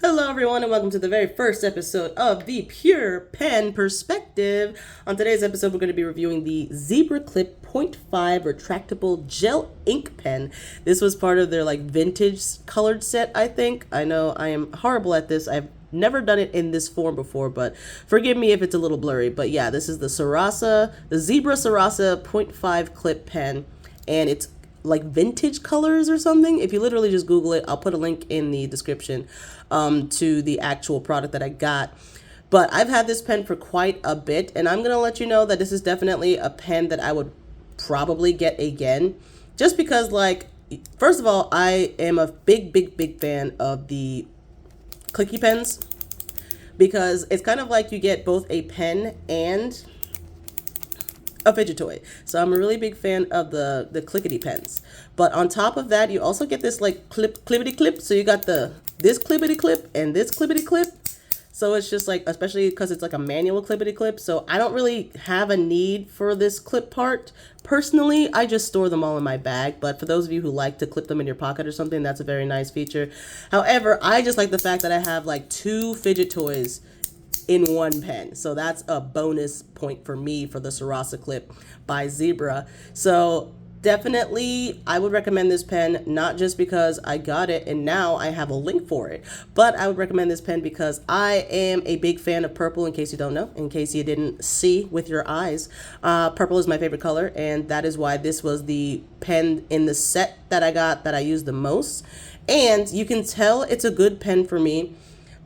Hello everyone and welcome to the very first episode of the Pure Pen Perspective. On today's episode we're going to be reviewing the Zebra Clip .5 Retractable Gel Ink Pen. This was part of their vintage colored set, I think. I know I am horrible at this. I've never done it in this form before, but forgive me if it's a little blurry. But yeah, this is the Zebra Sarasa .5 Clip Pen, and it's like vintage colors or something. If you literally just Google it, I'll put a link in the description to the actual product that I got. But I've had this pen for quite a bit, and I'm gonna let you know that this is definitely a pen that I would probably get again, just because, first of all, I am a big fan of the clicky pens, because it's kind of like you get both a pen and a fidget toy. So I'm a really big fan of the clickety pens. But on top of that, you also get this clippity clip. So you got this clippity clip and this clippity clip. So it's just especially because it's a manual clippity clip. So I don't really have a need for this clip part. Personally, I just store them all in my bag. But for those of you who like to clip them in your pocket or something, that's a very nice feature. However, I just like the fact that I have two fidget toys in one pen. So that's a bonus point for me for the Sarasa Clip by Zebra. So definitely I would recommend this pen, not just because I got it and now I have a link for it, but I would recommend this pen because I am a big fan of purple, in case you don't know, in case you didn't see with your eyes. Purple is my favorite color, and that is why this was the pen in the set that I got that I use the most. And you can tell it's a good pen for me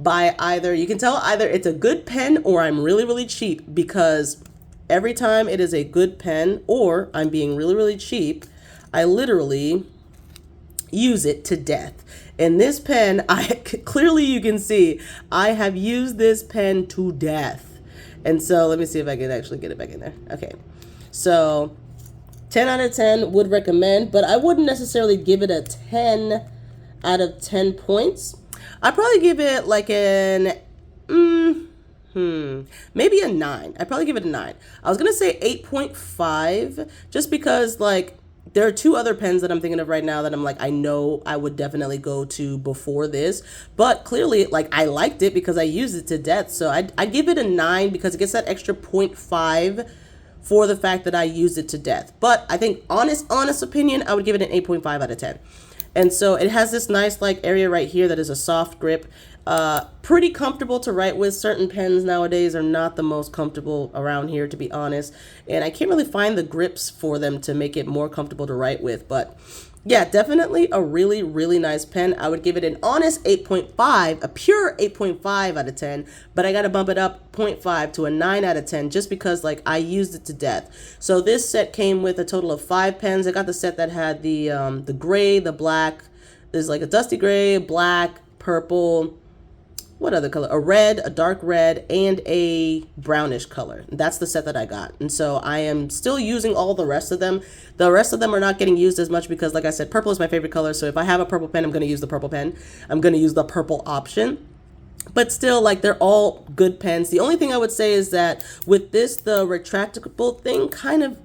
by either it's a good pen or I'm really cheap, because every time it is a good pen or I'm being really cheap, I literally use it to death. And this pen, clearly you can see I have used this pen to death. And so let me see if I can actually get it back in there. Okay, so 10 out of 10 would recommend, but I wouldn't necessarily give it a 10 out of 10 points. I'd probably give it maybe a 9. I'd probably give it a 9. I was going to say 8.5 just because there are two other pens that I'm thinking of right now that I know I would definitely go to before this, but clearly I liked it because I used it to death. So I give it a 9 because it gets that extra 0.5 for the fact that I used it to death. But I think honest opinion, I would give it an 8.5 out of 10. And so it has this nice area right here that is a soft grip. Pretty comfortable to write with. Certain pens nowadays are not the most comfortable around here, to be honest. And I can't really find the grips for them to make it more comfortable to write with. But yeah, definitely a really nice pen. I would give it an honest 8.5, a pure 8.5 out of 10. But I got to bump it up 0.5 to a 9 out of 10 just because I used it to death. So this set came with a total of 5 pens. I got the set that had the gray, the black. There's a dusty gray, black, purple. What other color? A red, a dark red, and a brownish color. That's the set that I got. And so I am still using all the rest of them. The rest of them are not getting used as much because, like I said, purple is my favorite color. So if I have a purple pen, I'm going to use the purple pen. I'm going to use the purple option. But still, they're all good pens. The only thing I would say is that with this, the retractable thing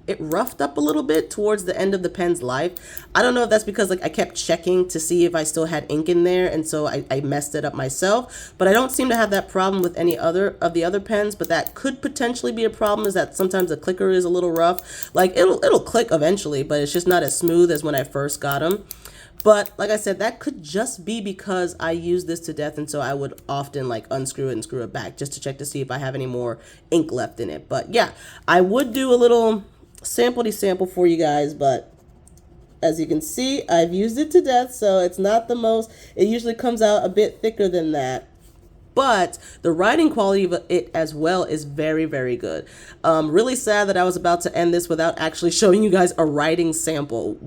it roughed up a little bit towards the end of the pen's life. I don't know if that's because I kept checking to see if I still had ink in there, and so I messed it up myself. But I don't seem to have that problem with any other of the other pens, but that could potentially be a problem, is that sometimes the clicker is a little rough. It'll click eventually, but it's just not as smooth as when I first got them. But like I said, that could just be because I use this to death, and so I would often unscrew it and screw it back just to check to see if I have any more ink left in it. But yeah, I would do a little sample for you guys, but as you can see, I've used it to death, so it's not the most. It usually comes out a bit thicker than that. But the writing quality of it as well is very good. Really sad that I was about to end this without actually showing you guys a writing sample.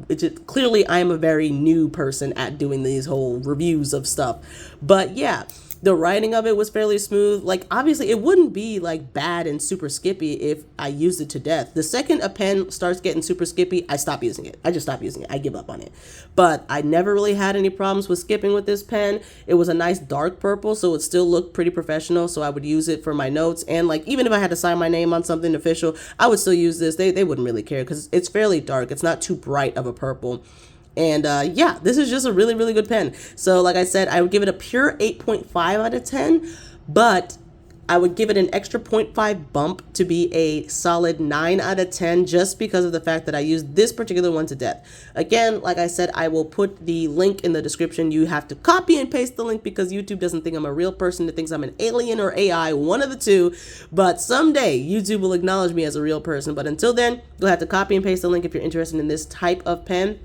Clearly, I am a very new person at doing these whole reviews of stuff. But yeah, the writing of it was fairly smooth. Obviously, it wouldn't be bad and super skippy if I used it to death. The second a pen starts getting super skippy, I stop using it. I just stop using it. I give up on it. But I never really had any problems with skipping with this pen. It was a nice dark purple, so it still looked pretty professional. So I would use it for my notes. And even if I had to sign my name on something official, I would still use this. They wouldn't really care because it's fairly dark. It's not too bright of a purple. And yeah, this is just a really, really good pen. So like I said, I would give it a pure 8.5 out of 10, but I would give it an extra 0.5 bump to be a solid 9 out of 10 just because of the fact that I used this particular one to death. Again, like I said, I will put the link in the description. You have to copy and paste the link because YouTube doesn't think I'm a real person. It thinks I'm an alien or AI, one of the two. But someday YouTube will acknowledge me as a real person. But until then, you'll have to copy and paste the link if you're interested in this type of pen.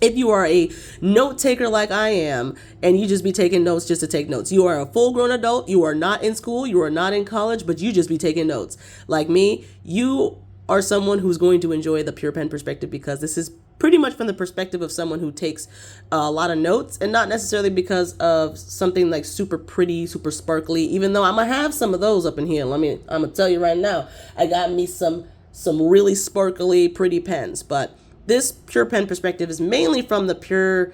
If you are a note taker like I am, and you just be taking notes just to take notes, you are a full-grown adult, you are not in school, you are not in college, but you just be taking notes. Like me, you are someone who's going to enjoy the pure pen perspective because this is pretty much from the perspective of someone who takes a lot of notes, and not necessarily because of something like super pretty, super sparkly, even though I'm gonna have some of those up in here. I'm gonna tell you right now, I got me some really sparkly, pretty pens, but this pure pen perspective is mainly from the pure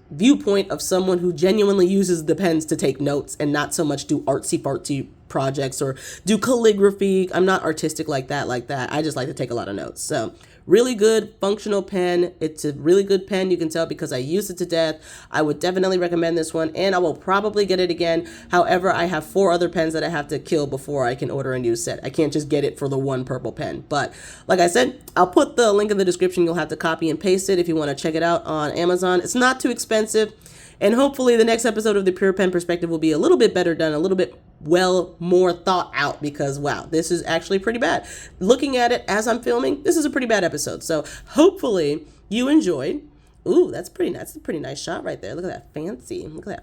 viewpoint of someone who genuinely uses the pens to take notes and not so much do artsy-fartsy projects or do calligraphy. I'm not artistic like that. I just like to take a lot of notes. So really good functional pen. It's a really good pen. You can tell because I used it to death. I would definitely recommend this one, and I will probably get it again. However, I have 4 other pens that I have to kill before I can order a new set. I can't just get it for the one purple pen. But like I said, I'll put the link in the description. You'll have to copy and paste it if you want to check it out on Amazon. It's not too expensive. And hopefully the next episode of the Pure Pen Perspective will be a little bit better done, a little bit more thought out, because wow, this is actually pretty bad. Looking at it as I'm filming, this is a pretty bad episode. So hopefully you enjoyed. Ooh, that's pretty nice. That's a pretty nice shot right there. Look at that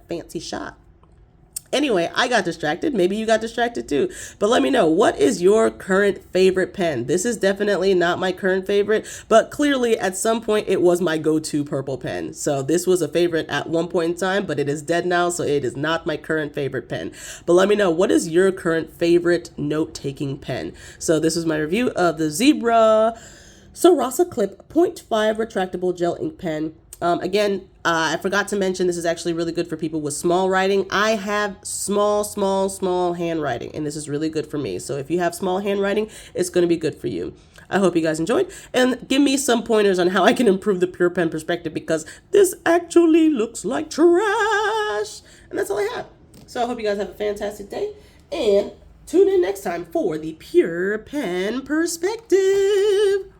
fancy shot. Anyway, I got distracted. Maybe you got distracted too. But let me know, what is your current favorite pen? This is definitely not my current favorite, but clearly at some point it was my go-to purple pen. So this was a favorite at one point in time, but it is dead now, so it is not my current favorite pen. But let me know, what is your current favorite note-taking pen? So this is my review of the Zebra Sarasa Clip 0.5 Retractable Gel Ink Pen. Again, I forgot to mention this is actually really good for people with small writing. I have small handwriting, and this is really good for me. So if you have small handwriting, it's going to be good for you. I hope you guys enjoyed, and give me some pointers on how I can improve the Pure Pen perspective, because this actually looks like trash. And that's all I have. So I hope you guys have a fantastic day, and tune in next time for the Pure Pen perspective.